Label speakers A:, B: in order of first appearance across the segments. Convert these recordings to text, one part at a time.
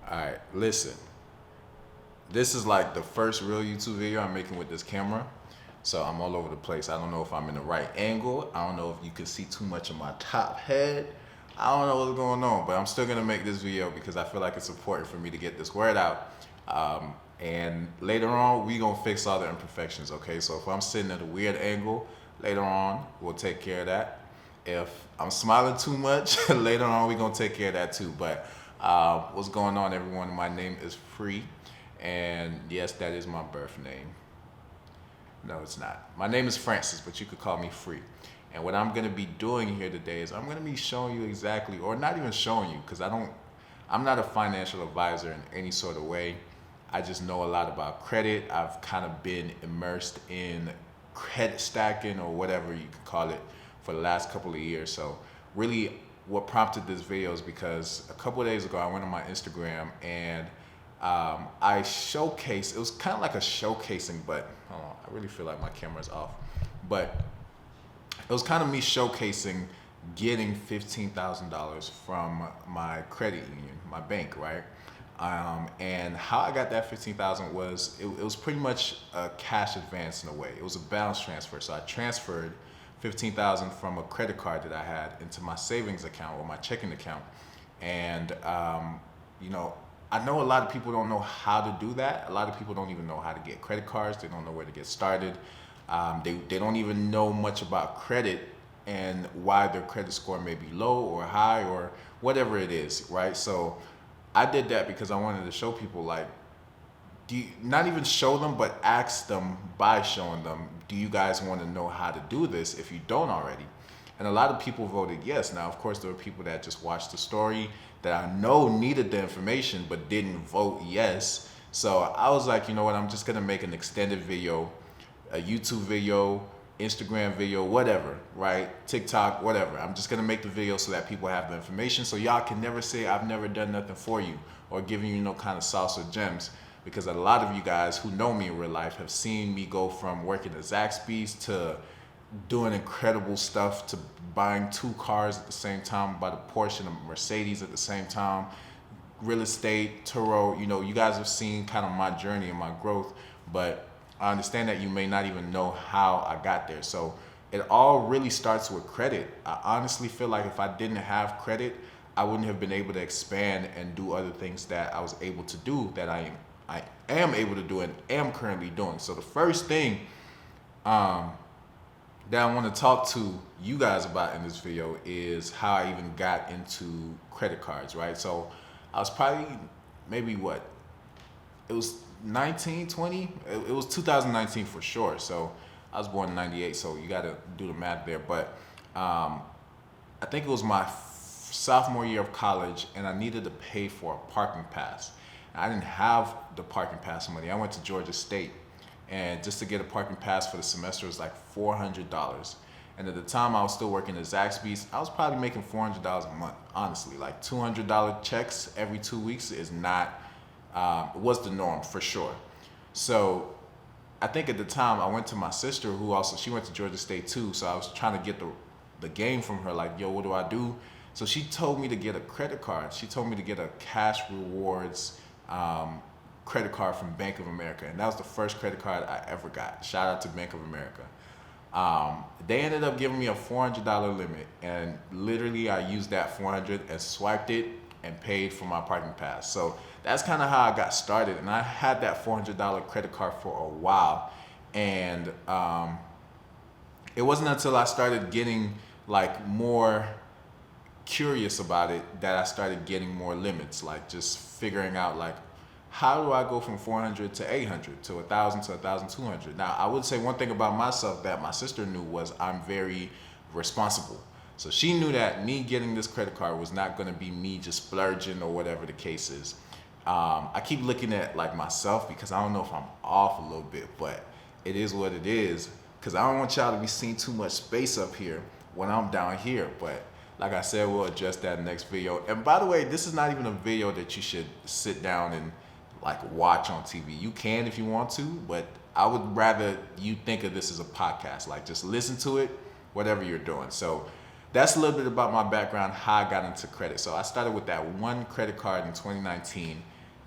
A: All right, listen. This is like the first real YouTube video I'm making with this camera. So I'm all over the place. I don't know if I'm in the right angle. I don't know if you can see too much of my top head. I don't know what's going on, but I'm still gonna make this video because I feel like it's important for me to get this word out. And later on, we gonna fix all the imperfections, okay? So if I'm sitting at a weird angle, later on, we'll take care of that. If I'm smiling too much, later on, we gonna take care of that too. But what's going on, everyone? My name is Free, and yes, that is my birth name. No, it's not. My name is Francis, but you could call me Free. And what I'm gonna be doing here today is I'm gonna be showing you exactly, or not even showing you, because I'm not a financial advisor in any sort of way. I just know a lot about credit. I've kind of been immersed in credit stacking or whatever you could call it for the last couple of years. So really what prompted this video is because a couple of days ago I went on my Instagram and I showcased, it was kind of like a showcasing, but hold on, I really feel like my camera's off. But it was kind of me showcasing getting $15,000 from my credit union, my bank, right? And how I got that 15,000 was it was pretty much a cash advance in a way. It was a balance transfer. So I transferred 15,000 from a credit card that I had into my savings account or my checking account. And you know, I know a lot of people don't know how to do that. A lot of people don't even know how to get credit cards. They don't know where to get started. They don't even know much about credit and why their credit score may be low or high or whatever it is, right? So I did that because I wanted to show people, like, not even show them, but ask them by showing them, do you guys want to know how to do this if you don't already? And a lot of people voted yes. Now, of course, there were people that just watched the story that I know needed the information but didn't vote yes. So I was like, you know what, I'm just gonna make an extended video, a YouTube video, Instagram video, whatever, right? TikTok, whatever. I'm just gonna make the video so that people have the information, so y'all can never say I've never done nothing for you or giving you no kind of sauce or gems, because a lot of you guys who know me in real life have seen me go from working at Zaxby's to doing incredible stuff to buying two cars at the same time, bought a Porsche and a Mercedes at the same time, real estate, Turo. You know, you guys have seen kind of my journey and my growth, but I understand that you may not even know how I got there. So it all really starts with credit. I honestly feel like if I didn't have credit, I wouldn't have been able to expand and do other things that I was able to do, that I am able to do and am currently doing. So the first thing that I want to talk to you guys about in this video is how I even got into credit cards, right? So I was probably maybe what, it was 19, 20. It was 2019 for sure. So I was born in 98, so you got to do the math there. But I think it was my sophomore year of college, and I needed to pay for a parking pass. I didn't have the parking pass money. I went to Georgia State, and just to get a parking pass for the semester was like $400. And at the time I was still working at Zaxby's, I was probably making $400 a month. Honestly, like $200 checks every 2 weeks is not, was the norm for sure. So I think at the time I went to my sister, who also, she went to Georgia State too. So I was trying to get the game from her, like, yo, what do I do? So she told me to get a credit card. She told me to get a cash rewards credit card from Bank of America, and that was the first credit card I ever got. Shout out to Bank of America. They ended up giving me a $400 limit, and literally I used that 400 and swiped it and paid for my parking pass. So that's kind of how I got started, and I had that $400 credit card for a while, and it wasn't until I started getting like more curious about it that I started getting more limits, like just figuring out, like, how do I go from 400 to 800 to 1,000 to 1,200? Now, I would say one thing about myself that my sister knew was I'm very responsible. So she knew that me getting this credit card was not going to be me just splurging or whatever the case is. I keep looking at like myself because I don't know if I'm off a little bit, but it is what it is, because I don't want y'all to be seeing too much space up here when I'm down here. But like I said, we'll address that in the next video. And by the way, this is not even a video that you should sit down and like watch on TV. You can if you want to, but I would rather you think of this as a podcast. Like, just listen to it, whatever you're doing. So that's a little bit about my background, how I got into credit. So I started with that one credit card in 2019,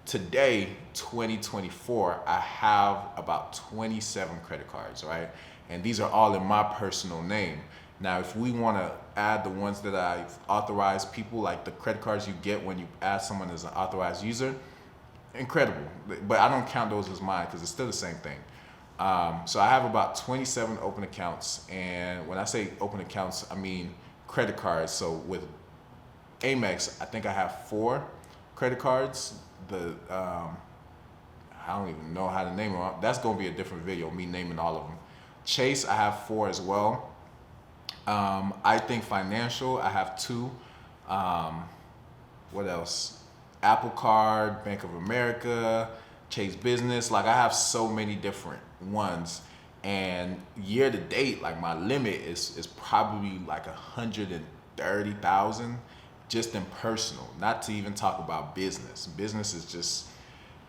A: today, 2024, I have about 27 credit cards, right? And these are all in my personal name. Now, if we want to add the ones that I've authorized people, like the credit cards you get when you add someone as an authorized user, incredible. But I don't count those as mine because it's still the same thing. So I have about 27 open accounts. And when I say open accounts, I mean credit cards. So with Amex, I think I have 4 credit cards. I don't even know how to name them. That's going to be a different video, me naming all of them. Chase, I have 4 as well. I think Financial, I have 2. What else? Apple Card, Bank of America, Chase Business. Like I have so many different ones. And year to date, like my limit is probably like 130,000 just in personal. Not to even talk about business. Business is just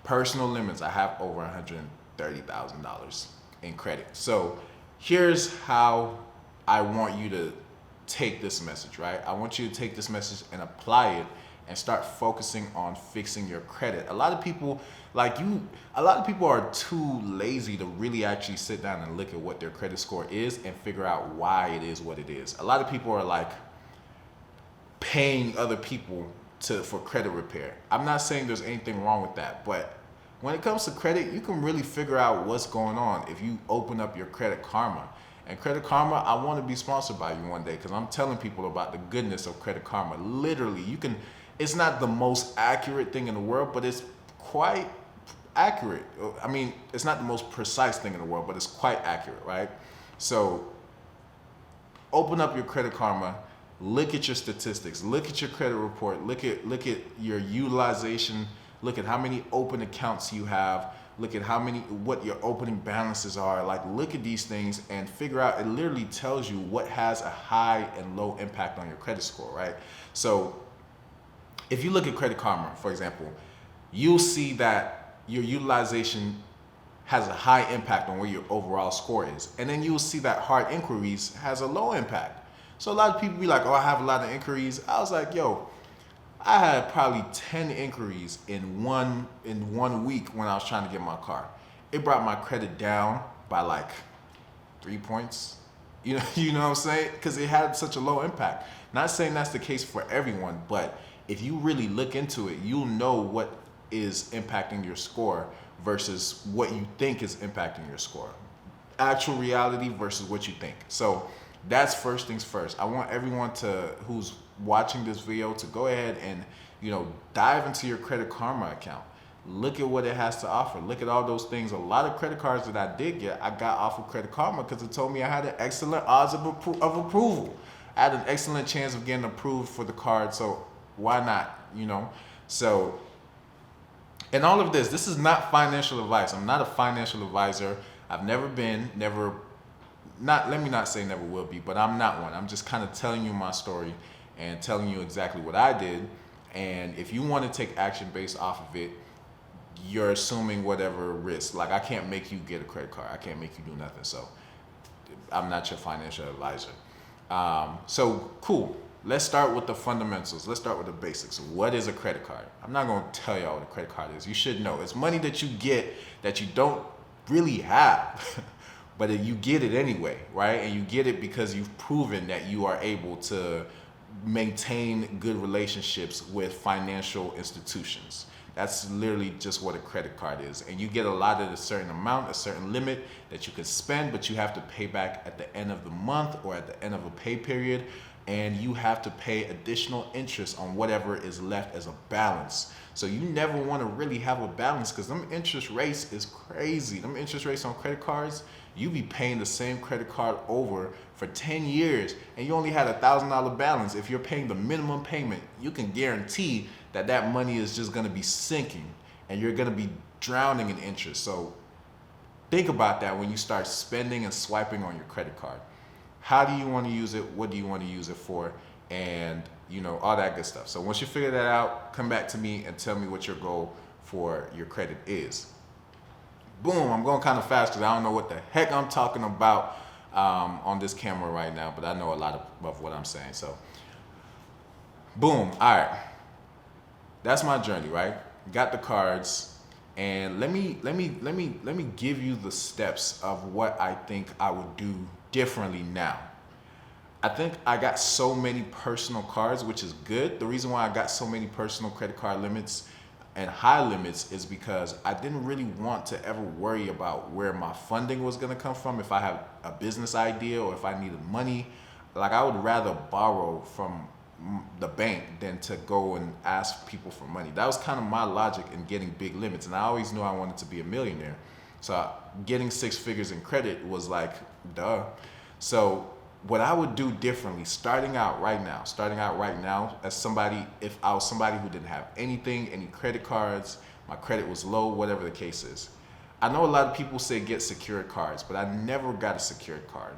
A: personal limits. I have over $130,000 in credit. So here's how I want you to take this message, right? I want you to take this message and apply it and start focusing on fixing your credit. A lot of people are too lazy to really actually sit down and look at what their credit score is and figure out why it is what it is. A lot of people are like paying other people for credit repair. I'm not saying there's anything wrong with that, but when it comes to credit, you can really figure out what's going on if you open up your Credit Karma. And Credit Karma, I want to be sponsored by you one day because I'm telling people about the goodness of Credit Karma. Literally, it's not the most accurate thing in the world, but it's quite accurate. I mean, it's not the most precise thing in the world, but it's quite accurate, right? So open up your Credit Karma, look at your statistics, look at your credit report, look at your utilization, look at how many open accounts you have, look at what your opening balances are. Like, look at these things and figure out. It literally tells you what has a high and low impact on your credit score, right? So if you look at Credit Karma, for example, you'll see that your utilization has a high impact on where your overall score is. And then you'll see that hard inquiries has a low impact. So a lot of people be like, oh, I have a lot of inquiries. I was like, yo, I had probably 10 inquiries in one week when I was trying to get my car. It brought my credit down by like 3 points. You know what I'm saying? Because it had such a low impact. Not saying that's the case for everyone, but if you really look into it, you'll know what is impacting your score versus what you think is impacting your score. Actual reality versus what you think. So that's first things first. I want everyone who's watching this video to go ahead and dive into your Credit Karma account. Look at what it has to offer. Look at all those things. A lot of credit cards that I did get, I got off of Credit Karma because it told me I had an excellent odds of approval. I had an excellent chance of getting approved for the card, so why not? So, and all of this is not financial advice. I'm not a financial advisor. I've never been, let me not say never will be, but I'm not one. I'm just kind of telling you my story and telling you exactly what I did. And if you want to take action based off of it, you're assuming whatever risk. Like, I can't make you get a credit card. I can't make you do nothing. So I'm not your financial advisor. So cool. Let's start with the fundamentals. Let's start with the basics. What is a credit card? I'm not going to tell y'all what a credit card is. You should know. It's money that you get that you don't really have, but you get it anyway, right? And you get it because you've proven that you are able to maintain good relationships with financial institutions. That's literally just what a credit card is. And you get allotted a certain amount, a certain limit that you can spend, but you have to pay back at the end of the month or at the end of a pay period. And you have to pay additional interest on whatever is left as a balance. So you never want to really have a balance because them interest rates is crazy. Them interest rates on credit cards, you be paying the same credit card over for 10 years and you only had $1,000 balance. If you're paying the minimum payment, you can guarantee that money is just going to be sinking and you're going to be drowning in interest. So think about that when you start spending and swiping on your credit card. How do you want to use it? What do you want to use it for? And all that good stuff. So once you figure that out, come back to me and tell me what your goal for your credit is. Boom, I'm going kind of fast because I don't know what the heck I'm talking about on this camera right now, but I know a lot of what I'm saying. So boom, all right. That's my journey, right? got the cards, and let me give you the steps of what I think I would do differently now. I think I got so many personal cards, which is good. The reason why I got so many personal credit card limits and high limits is because I didn't really want to ever worry about where my funding was going to come from if I have a business idea or if I needed money. Like, I would rather borrow from the bank than to go and ask people for money. That was kind of my logic in getting big limits, and I always knew I wanted to be a millionaire. So getting six figures in credit was like, duh. So what I would do differently, starting out right now, as somebody, if I was somebody who didn't have anything, any credit cards, my credit was low, whatever the case is. I know a lot of people say get secured cards, but I never got a secured card.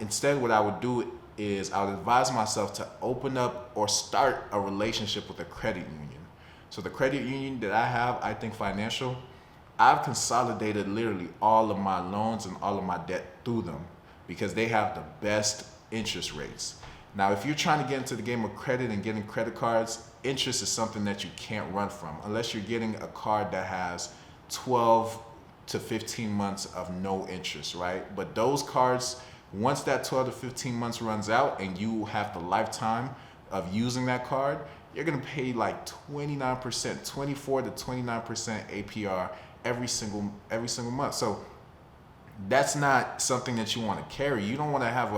A: Instead, what I would do is I would advise myself to open up or start a relationship with a credit union. So the credit union that I have, I Think Financial, I've consolidated literally all of my loans and all of my debt through them because they have the best interest rates. Now, if you're trying to get into the game of credit and getting credit cards, interest is something that you can't run from unless you're getting a card that has 12 to 15 months of no interest, right? But those cards, once that 12 to 15 months runs out and you have the lifetime of using that card, you're gonna pay like 29%, 24 to 29% APR every single month. So that's not something that you want to carry. You don't want to have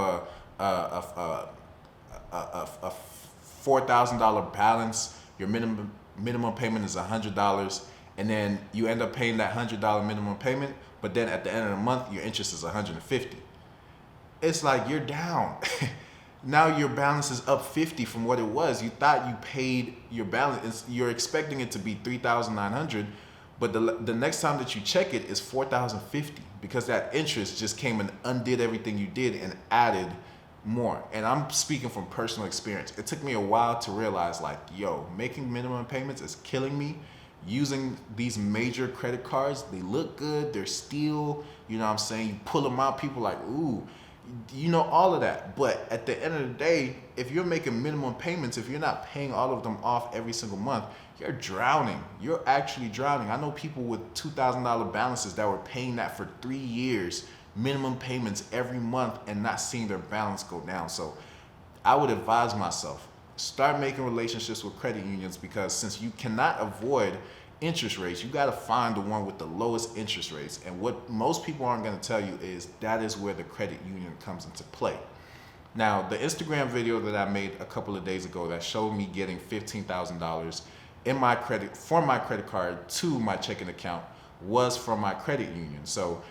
A: a $4,000 balance. Your minimum payment is $100, and then you end up paying that $100 minimum payment, but then at the end of the month your interest is $150. It's like you're down. Now your balance is up 50 from what it was. You thought you paid your balance. You're expecting it to be 3,900, but the next time that you check it is 4,050 because that interest just came and undid everything you did and added more. And I'm speaking from personal experience. It took me a while to realize, like, yo, making minimum payments is killing me. Using these major credit cards, they look good, they're steel, you know what I'm saying? You pull them out, people like, ooh, you know, all of that. But at the end of the day, if you're making minimum payments, if you're not paying all of them off every single month, you're drowning. You're actually drowning. I know people with $2,000 balances that were paying that for 3 years, minimum payments every month, and not seeing their balance go down. So I would advise myself, start making relationships with credit unions, because since you cannot avoid interest rates, you got to find the one with the lowest interest rates. And what most people aren't going to tell you is that is where the credit union comes into play. Now, the Instagram video that I made a couple of days ago that showed me getting $15,000 in my credit card to my checking account was from my credit union. So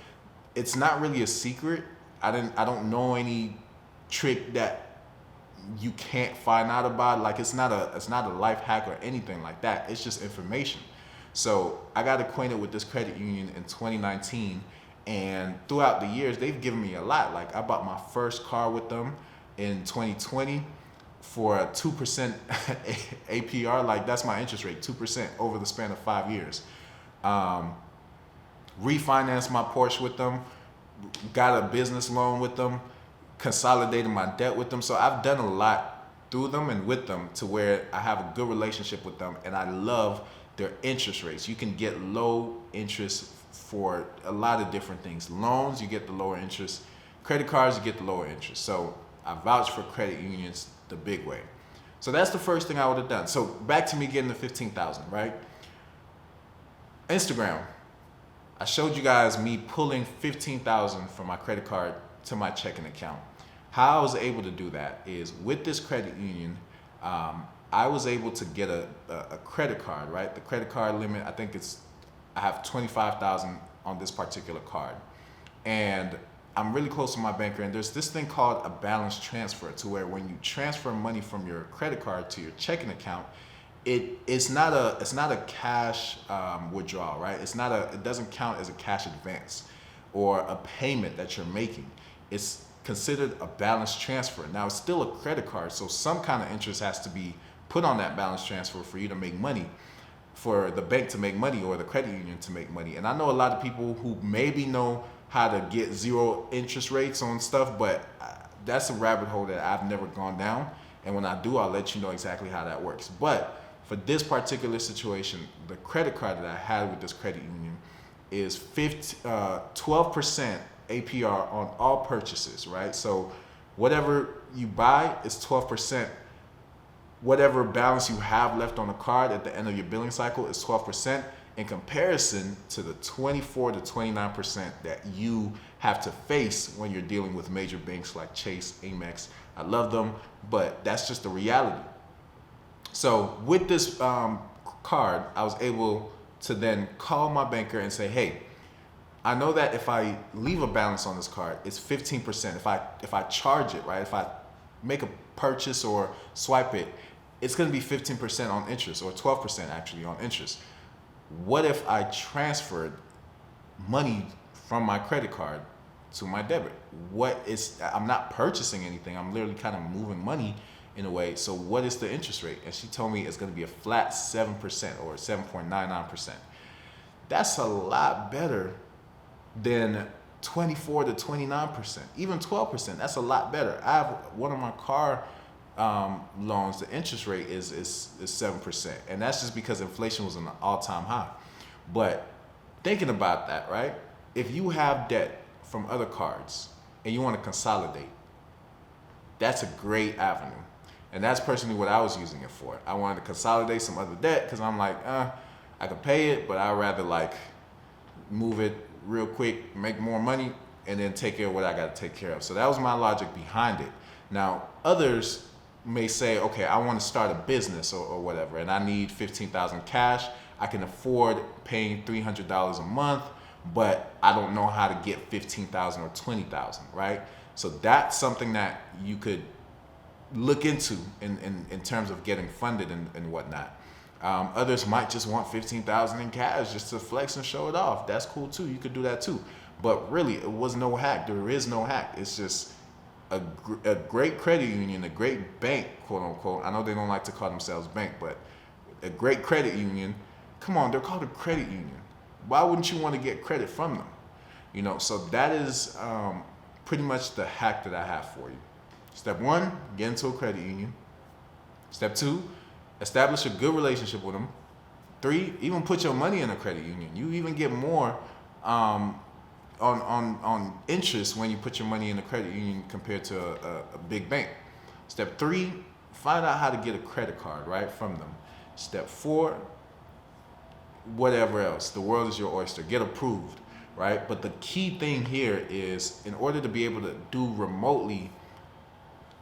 A: it's not really a secret. I don't know any trick that you can't find out about. Like, it's not a life hack or anything like that. It's just information. So I got acquainted with this credit union in 2019, and throughout the years they've given me a lot. Like, I bought my first car with them in 2020 for a 2% APR. Like, that's my interest rate, 2% over the span of 5 years. Refinanced my Porsche with them, got a business loan with them, consolidated my debt with them. So I've done a lot through them and with them to where I have a good relationship with them, and I love their interest rates. You can get low interest for a lot of different things. Loans, you get the lower interest. Credit cards, you get the lower interest. So I vouch for credit unions the big way. So that's the first thing I would have done. So back to me getting the 15,000, right? Instagram. I showed you guys me pulling 15,000 from my credit card to my checking account. How I was able to do that is with this credit union, I was able to get a credit card, right? The credit card limit, I have 25,000 on this particular card. And I'm really close to my banker, and there's this thing called a balance transfer, to where when you transfer money from your credit card to your checking account, it's not a cash withdrawal, right? It doesn't count as a cash advance or a payment that you're making. It's considered a balance transfer. Now, it's still a credit card, so some kind of interest has to be put on that balance transfer for you to make money, for the bank to make money or the credit union to make money. And I know a lot of people who maybe know how to get zero interest rates on stuff, but that's a rabbit hole that I've never gone down. And when I do, I'll let you know exactly how that works. But For this particular situation, the credit card that I had with this credit union is 12% APR on all purchases, right? So whatever you buy is 12%. Whatever balance you have left on the card at the end of your billing cycle is 12% in comparison to the 24 to 29% that you have to face when you're dealing with major banks like Chase, Amex. I love them, but that's just the reality. So with this card, I was able to then call my banker and say, hey, I know that if I leave a balance on this card, it's 15%. If I charge it, right? If I make a purchase or swipe it, it's going to be 15% on interest, or 12% actually on interest. What if I transferred money from my credit card to my debit? I'm not purchasing anything. I'm literally kind of moving money in a way. So what is the interest rate? And she told me it's going to be a flat 7% or 7.99%. That's a lot better than 24 to 29%, even 12%. That's a lot better. I have one of my car loans, the interest rate is 7%, and that's just because inflation was an all-time high. But thinking about that, right? If you have debt from other cards and you want to consolidate, that's a great avenue. And that's personally what I was using it for. I wanted to consolidate some other debt because I'm like, I could pay it, but I'd rather like move it real quick, make more money, and then take care of what I got to take care of. So that was my logic behind it. Now, others may say, okay, I want to start a business or whatever, and I need 15,000 cash. I can afford paying $300 a month, but I don't know how to get 15,000 or 20,000, right? So that's something that you could look into in terms of getting funded and whatnot. Others might just want 15,000 in cash just to flex and show it off. That's cool too. You could do that too. But really, it was no hack. There is no hack. It's just a great credit union, a great bank, quote unquote. I know they don't like to call themselves bank, but a great credit union. Come on, they're called a credit union. Why wouldn't you want to get credit from them? You know, so that is pretty much the hack that I have for you. Step 1, get into a credit union. Step 2, establish a good relationship with them. 3, even put your money in a credit union. You even get more on interest when you put your money in a credit union compared to a big bank. Step 3, find out how to get a credit card, right, from them. Step 4, whatever else. The world is your oyster. Get approved, right? But the key thing here is, in order to be able to do remotely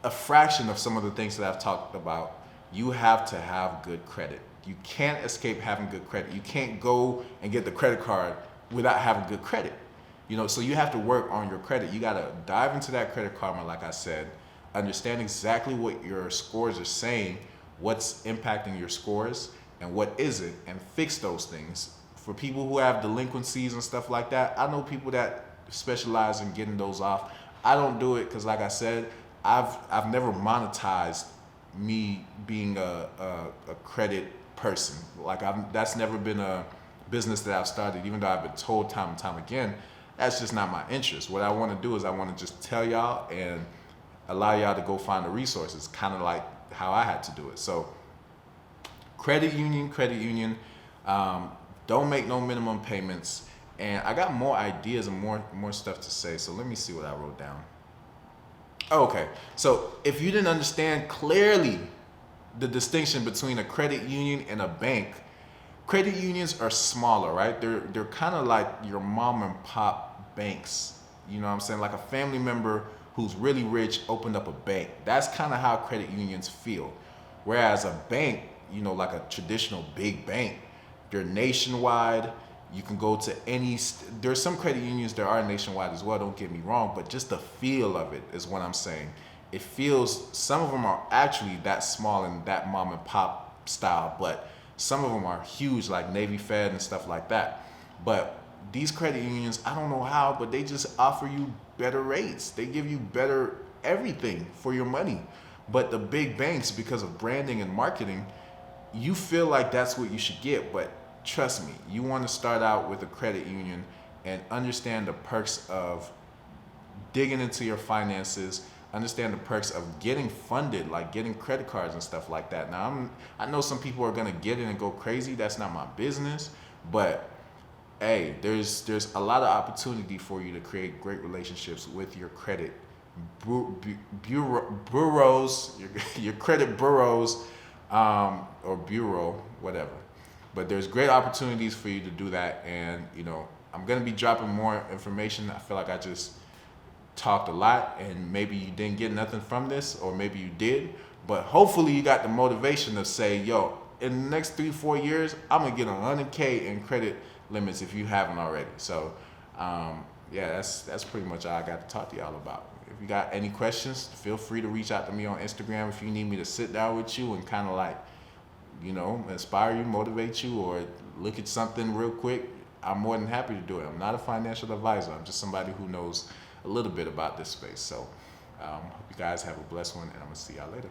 A: a fraction of some of the things that I've talked about, you have to have good credit. You can't escape having good credit. You can't go and get the credit card without having good credit. You know, so you have to work on your credit. You got to dive into that Credit Karma, like I said, understand exactly what your scores are saying, what's impacting your scores, and what isn't, and fix those things. For people who have delinquencies and stuff like that, I know people that specialize in getting those off. I don't do it because, like I said, I've never monetized me being a credit person. Like that's never been a business that I've started, even though I've been told time and time again, that's just not my interest. What I want to do is I want to just tell y'all and allow y'all to go find the resources, kind of like how I had to do it. So credit union, don't make no minimum payments. And I got more ideas and more stuff to say. So let me see what I wrote down. Okay, so if you didn't understand clearly the distinction between a credit union and a bank, credit unions are smaller, right? They're kind of like your mom and pop banks. You know what I'm saying? Like a family member who's really rich opened up a bank. That's kind of how credit unions feel. Whereas a bank, you know, like a traditional big bank, they're nationwide. You can go to there's some credit unions that are nationwide as well, don't get me wrong, but just the feel of it is what I'm saying. It feels, some of them are actually that small and that mom and pop style, but some of them are huge, like Navy Fed and stuff like that. But these credit unions, I don't know how, but they just offer you better rates. They give you better everything for your money. But the big banks, because of branding and marketing, you feel like that's what you should get, but trust me, you want to start out with a credit union and understand the perks of digging into your finances, understand the perks of getting funded, like getting credit cards and stuff like that. Now I know some people are gonna get it and go crazy. That's not my business, but hey, there's a lot of opportunity for you to create great relationships with your credit bureaus, your credit bureaus, or bureau, whatever. But there's great opportunities for you to do that, and I'm gonna be dropping more information. I feel like I just talked a lot, and maybe you didn't get nothing from this, or maybe you did. But hopefully, you got the motivation to say, "Yo, in the next 3-4 years, I'm gonna get 100K in credit limits if you haven't already." So, yeah, that's pretty much all I got to talk to y'all about. If you got any questions, feel free to reach out to me on Instagram if you need me to sit down with you and kind of like, inspire you, motivate you, or look at something real quick. I'm more than happy to do it. I'm not a financial advisor. I'm just somebody who knows a little bit about this space. So, hope you guys have a blessed one, and I'm gonna see y'all later.